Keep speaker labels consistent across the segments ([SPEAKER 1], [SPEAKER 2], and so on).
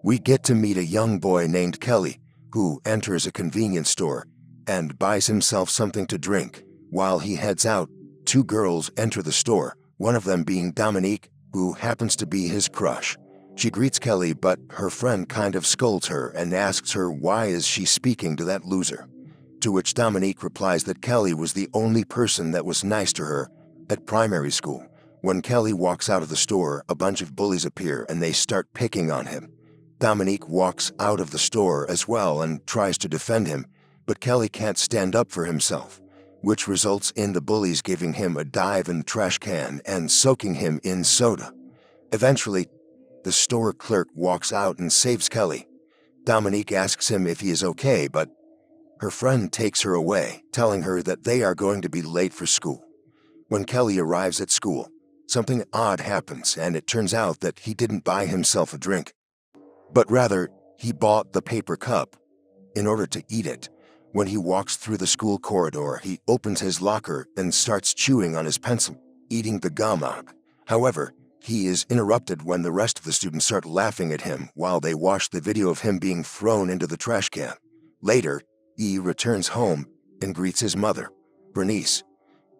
[SPEAKER 1] We get to meet a young boy named Kelly, who enters a convenience store and buys himself something to drink. While he heads out, two girls enter the store, one of them being Dominique, who happens to be his crush. She greets Kelly, but her friend kind of scolds her and asks her why is she speaking to that loser. To which Dominique replies that Kelly was the only person that was nice to her at primary school. When Kelly walks out of the store, a bunch of bullies appear and they start picking on him. Dominique walks out of the store as well and tries to defend him, but Kelly can't stand up for himself, which results in the bullies giving him a dive in the trash can and soaking him in soda. Eventually, the store clerk walks out and saves Kelly. Dominique asks him if he is okay, but her friend takes her away, telling her that they are going to be late for school. When Kelly arrives at school, something odd happens, and it turns out that he didn't buy himself a drink, but rather he bought the paper cup in order to eat it. When he walks through the school corridor, he opens his locker and starts chewing on his pencil, eating the gum out. However, he is interrupted when the rest of the students start laughing at him while they watch the video of him being thrown into the trash can. Later, he returns home and greets his mother, Bernice,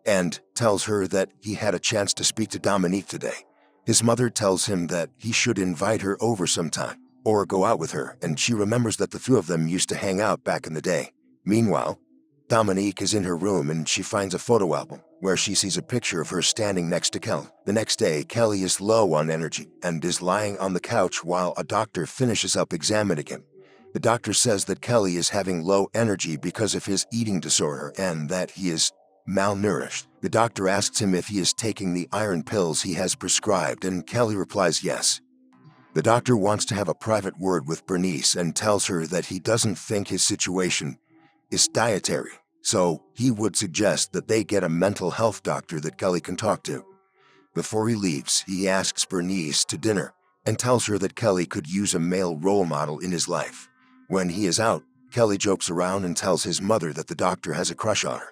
[SPEAKER 1] and tells her that he had a chance to speak to Dominique today. His mother tells him that he should invite her over sometime or go out with her, and she remembers that the two of them used to hang out back in the day. Meanwhile, Dominique is in her room and she finds a photo album where she sees a picture of her standing next to Kelly. The next day, Kelly is low on energy and is lying on the couch while a doctor finishes up examining him. The doctor says that Kelly is having low energy because of his eating disorder and that he is malnourished. The doctor asks him if he is taking the iron pills he has prescribed, and Kelly replies yes. The doctor wants to have a private word with Bernice and tells her that he doesn't think his situation is dietary, so he would suggest that they get a mental health doctor that Kelly can talk to. Before he leaves, he asks Bernice to dinner and tells her that Kelly could use a male role model in his life. When he is out, Kelly jokes around and tells his mother that the doctor has a crush on her.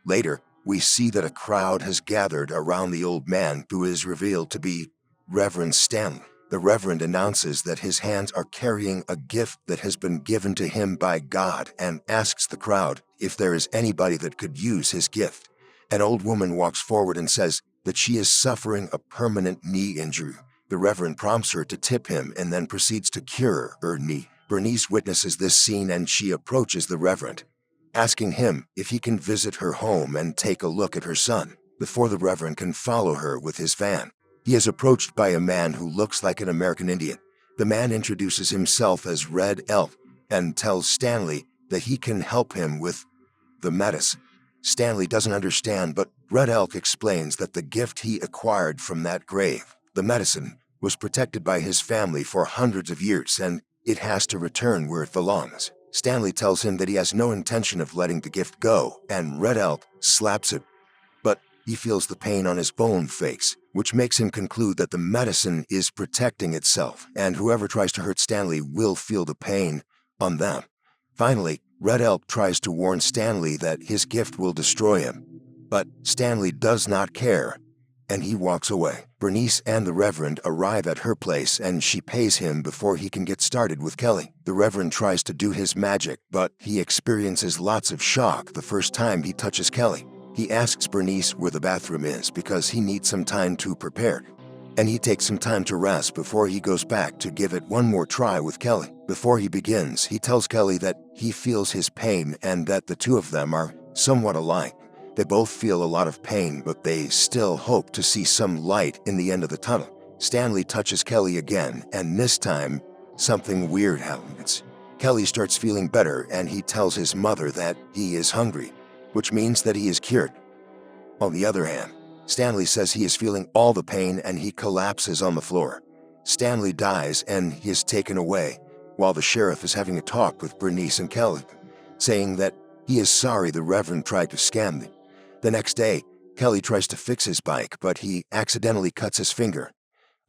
[SPEAKER 1] Later, we see that a crowd has gathered around the old man, who is revealed to be Reverend Stanley. The Reverend announces that his hands are carrying a gift that has been given to him by God and asks the crowd if there is anybody that could use his gift. An old woman walks forward and says that she is suffering a permanent knee injury. The Reverend prompts her to tip him and then proceeds to cure her knee. Bernice witnesses this scene and she approaches the Reverend, asking him if he can visit her home and take a look at her son before the Reverend can follow her with his van. He is approached by a man who looks like an American Indian. The man introduces himself as Red Elk and tells Stanley that he can help him with the medicine. Stanley doesn't understand, but Red Elk explains that the gift he acquired from that grave, the medicine, was protected by his family for hundreds of years and it has to return where it belongs. Stanley tells him that he has no intention of letting the gift go, and Red Elk slaps it, but he feels the pain on his bone face, which makes him conclude that the medicine is protecting itself, and whoever tries to hurt Stanley will feel the pain on them. Finally, Red Elk tries to warn Stanley that his gift will destroy him, but Stanley does not care, and he walks away. Bernice and the Reverend arrive at her place and she pays him before he can get started with Kelly. The Reverend tries to do his magic, but he experiences lots of shock the first time he touches Kelly. He asks Bernice where the bathroom is because he needs some time to prepare, and he takes some time to rest before he goes back to give it one more try with Kelly. Before he begins, he tells Kelly that he feels his pain and that the two of them are somewhat alike. They both feel a lot of pain, but they still hope to see some light in the end of the tunnel. Stanley touches Kelly again, and this time, something weird happens. Kelly starts feeling better, and he tells his mother that he is hungry, which means that he is cured. On the other hand, Stanley says he is feeling all the pain and he collapses on the floor. Stanley dies and he is taken away, while the sheriff is having a talk with Bernice and Kelly, saying that he is sorry the Reverend tried to scam them. The next day, Kelly tries to fix his bike, but he accidentally cuts his finger.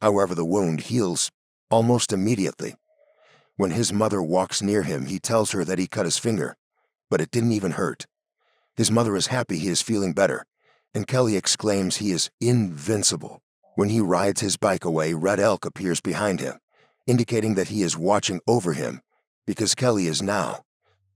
[SPEAKER 1] However, the wound heals almost immediately. When his mother walks near him, he tells her that he cut his finger, but it didn't even hurt. His mother is happy he is feeling better, and Kelly exclaims he is invincible. When he rides his bike away, Red Elk appears behind him, indicating that he is watching over him because Kelly is now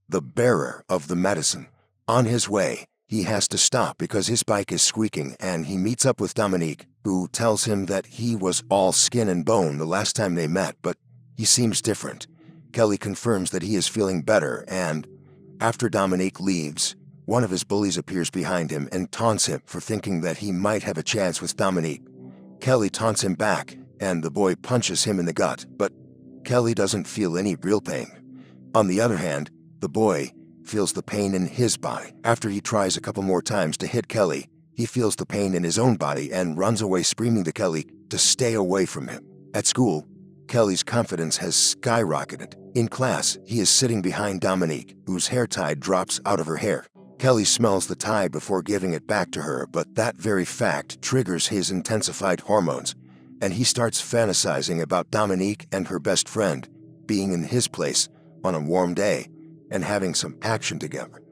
[SPEAKER 1] the bearer of the medicine. On his way, he has to stop because his bike is squeaking, and he meets up with Dominique, who tells him that he was all skin and bone the last time they met, but he seems different. Kelly confirms that he is feeling better, and after Dominique leaves, one of his bullies appears behind him and taunts him for thinking that he might have a chance with Dominique. Kelly taunts him back, and the boy punches him in the gut, but Kelly doesn't feel any real pain. On the other hand, the boy feels the pain in his body. After he tries a couple more times to hit Kelly, he feels the pain in his own body and runs away screaming to Kelly to stay away from him. At school, Kelly's confidence has skyrocketed. In class, he is sitting behind Dominique, whose hair tie drops out of her hair. Kelly smells the tie before giving it back to her, but that very fact triggers his intensified hormones, and he starts fantasizing about Dominique and her best friend being in his place on a warm day and having some action together.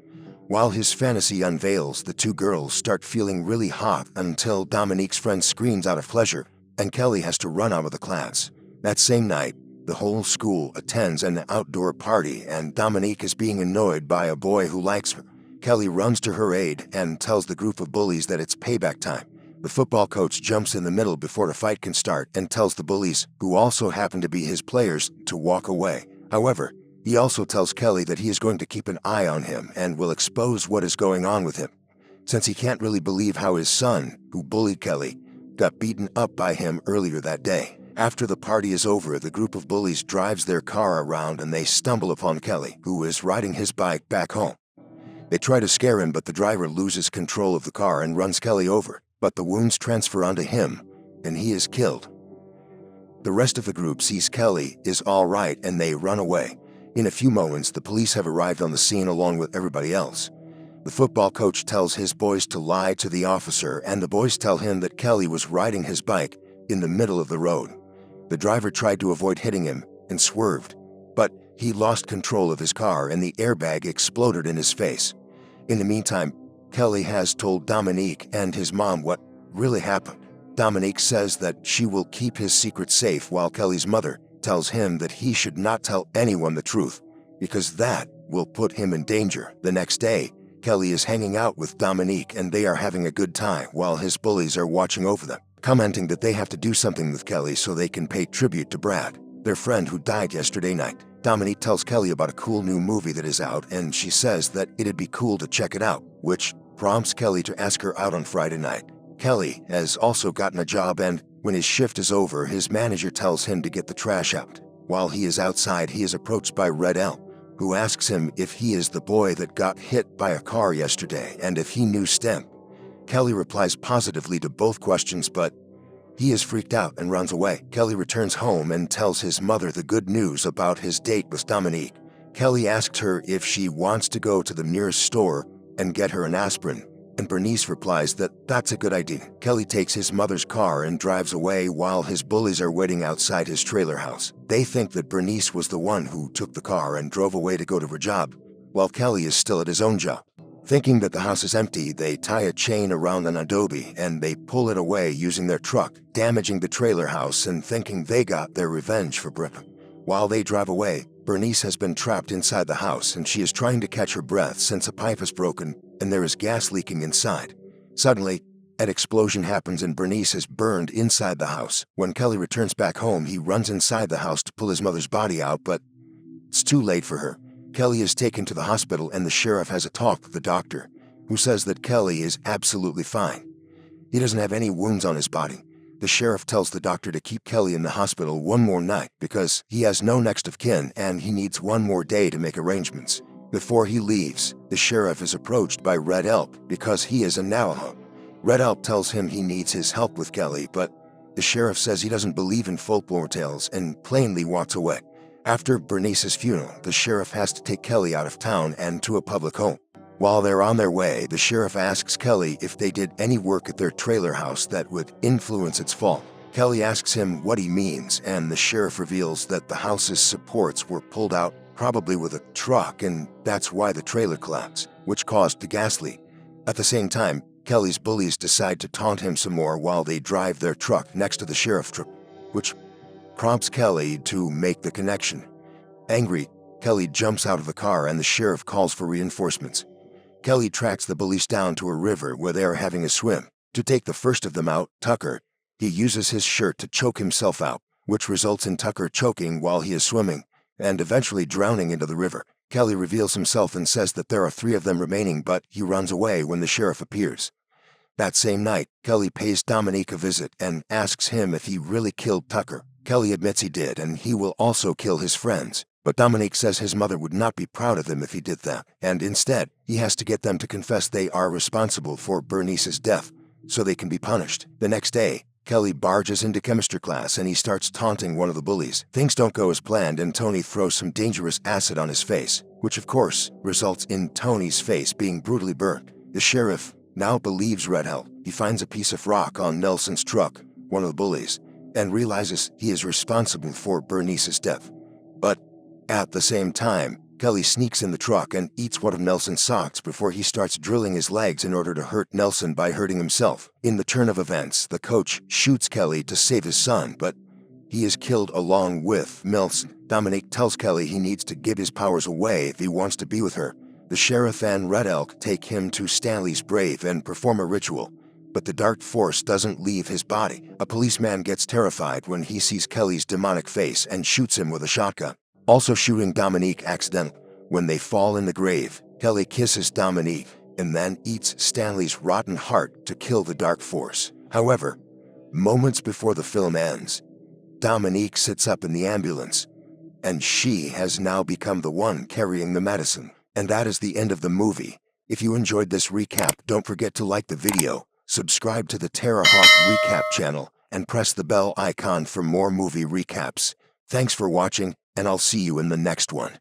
[SPEAKER 1] While his fantasy unveils, the two girls start feeling really hot until Dominique's friend screams out of pleasure, and Kelly has to run out of the class. That same night, the whole school attends an outdoor party, and Dominique is being annoyed by a boy who likes her. Kelly runs to her aid and tells the group of bullies that it's payback time. The football coach jumps in the middle before the fight can start and tells the bullies, who also happen to be his players, to walk away. However, he also tells Kelly that he is going to keep an eye on him and will expose what is going on with him, since he can't really believe how his son, who bullied Kelly, got beaten up by him earlier that day. After the party is over, the group of bullies drives their car around and they stumble upon Kelly, who is riding his bike back home. They try to scare him, but the driver loses control of the car and runs Kelly over, but the wounds transfer onto him, and he is killed. The rest of the group sees Kelly is all right and they run away. In a few moments, the police have arrived on the scene along with everybody else. The football coach tells his boys to lie to the officer, and the boys tell him that Kelly was riding his bike in the middle of the road. The driver tried to avoid hitting him and swerved, but he lost control of his car and the airbag exploded in his face. In the meantime, Kelly has told Dominique and his mom what really happened. Dominique says that she will keep his secret safe, while Kelly's mother tells him that he should not tell anyone the truth, because that will put him in danger. The next day, Kelly is hanging out with Dominique and they are having a good time while his bullies are watching over them, commenting that they have to do something with Kelly so they can pay tribute to Brad, their friend who died yesterday night. Dominique tells Kelly about a cool new movie that is out, and she says that it'd be cool to check it out, which prompts Kelly to ask her out on Friday night. Kelly has also gotten a job, and when his shift is over, his manager tells him to get the trash out. While he is outside, he is approached by Red Elk, who asks him if he is the boy that got hit by a car yesterday and if he knew Stem. Kelly replies positively to both questions, but he is freaked out and runs away. Kelly returns home and tells his mother the good news about his date with Dominique. Kelly asks her if she wants to go to the nearest store and get her an aspirin, and Bernice replies that that's a good idea. Kelly takes his mother's car and drives away while his bullies are waiting outside his trailer house. They think that Bernice was the one who took the car and drove away to go to her job, while Kelly is still at his own job. Thinking that the house is empty, they tie a chain around an adobe and they pull it away using their truck, damaging the trailer house and thinking they got their revenge for Britain. While they drive away, Bernice has been trapped inside the house and she is trying to catch her breath since a pipe is broken and there is gas leaking inside. Suddenly, an explosion happens and Bernice is burned inside the house. When Kelly returns back home, he runs inside the house to pull his mother's body out, but it's too late for her. Kelly is taken to the hospital and the sheriff has a talk with the doctor, who says that Kelly is absolutely fine. He doesn't have any wounds on his body. The sheriff tells the doctor to keep Kelly in the hospital one more night because he has no next of kin and he needs one more day to make arrangements. Before he leaves, the sheriff is approached by Red Elk because he is a Navajo. Red Elk tells him he needs his help with Kelly, but the sheriff says he doesn't believe in folklore tales and plainly walks away. After Bernice's funeral, the sheriff has to take Kelly out of town and to a public home. While they're on their way, the sheriff asks Kelly if they did any work at their trailer house that would influence its fall. Kelly asks him what he means, and the sheriff reveals that the house's supports were pulled out, probably with a truck, and that's why the trailer collapsed, which caused the gas leak. At the same time, Kelly's bullies decide to taunt him some more while they drive their truck next to the sheriff's truck, which prompts Kelly to make the connection. Angry, Kelly jumps out of the car and the sheriff calls for reinforcements. Kelly tracks the bullies down to a river where they are having a swim. To take the first of them out, Tucker, he uses his shirt to choke himself out, which results in Tucker choking while he is swimming and eventually drowning into the river. Kelly reveals himself and says that there are 3 of them remaining, but he runs away when the sheriff appears. That same night, Kelly pays Dominique a visit and asks him if he really killed Tucker. Kelly admits he did, and he will also kill his friends. But Dominique says his mother would not be proud of him if he did that, and instead, he has to get them to confess they are responsible for Bernice's death, so they can be punished. The next day, Kelly barges into chemistry class and he starts taunting one of the bullies. Things don't go as planned and Tony throws some dangerous acid on his face, which of course results in Tony's face being brutally burnt. The sheriff now believes Red Elk. He finds a piece of rock on Nelson's truck, one of the bullies, and realizes he is responsible for Bernice's death. But at the same time, Kelly sneaks in the truck and eats one of Nelson's socks before he starts drilling his legs in order to hurt Nelson by hurting himself. In the turn of events, the coach shoots Kelly to save his son, but he is killed along with Nelson. Dominique tells Kelly he needs to give his powers away if he wants to be with her. The sheriff and Red Elk take him to Stanley's grave and perform a ritual, but the dark force doesn't leave his body. A policeman gets terrified when he sees Kelly's demonic face and shoots him with a shotgun, also shooting Dominique accidentally. When they fall in the grave, Kelly kisses Dominique and then eats Stanley's rotten heart to kill the dark force. However, moments before the film ends, Dominique sits up in the ambulance, and she has now become the one carrying the medicine. And that is the end of the movie. If you enjoyed this recap, don't forget to like the video, subscribe to the Terrahawk Recap channel, and press the bell icon for more movie recaps. Thanks for watching, and I'll see you in the next one.